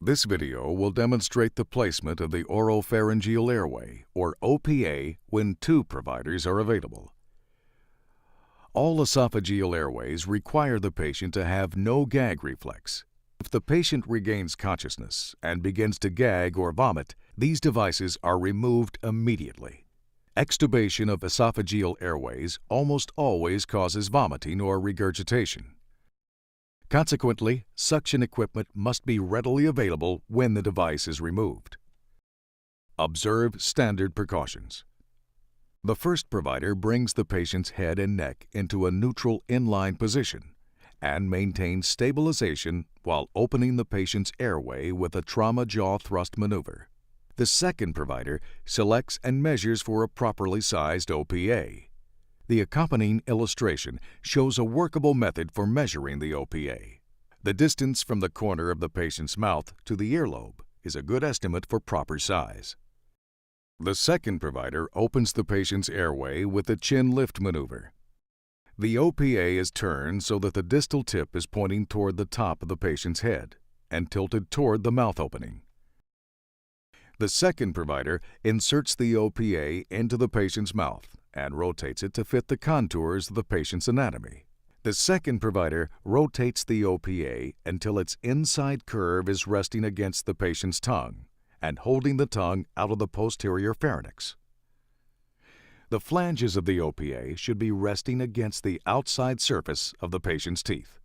This video will demonstrate the placement of the oropharyngeal airway, or OPA, when two providers are available. All esophageal airways require the patient to have no gag reflex. If the patient regains consciousness and begins to gag or vomit, these devices are removed immediately. Extubation of esophageal airways almost always causes vomiting or regurgitation. Consequently, suction equipment must be readily available when the device is removed. Observe standard precautions. The first provider brings the patient's head and neck into a neutral inline position and maintains stabilization while opening the patient's airway with a trauma jaw thrust maneuver. The second provider selects and measures for a properly sized OPA. The accompanying illustration shows a workable method for measuring the OPA. The distance from the corner of the patient's mouth to the earlobe is a good estimate for proper size. The second provider opens the patient's airway with the chin lift maneuver. The OPA is turned so that the distal tip is pointing toward the top of the patient's head and tilted toward the mouth opening. The second provider inserts the OPA into the patient's mouth and rotates it to fit the contours of the patient's anatomy. The second provider rotates the OPA until its inside curve is resting against the patient's tongue and holding the tongue out of the posterior pharynx. The flanges of the OPA should be resting against the outside surface of the patient's teeth.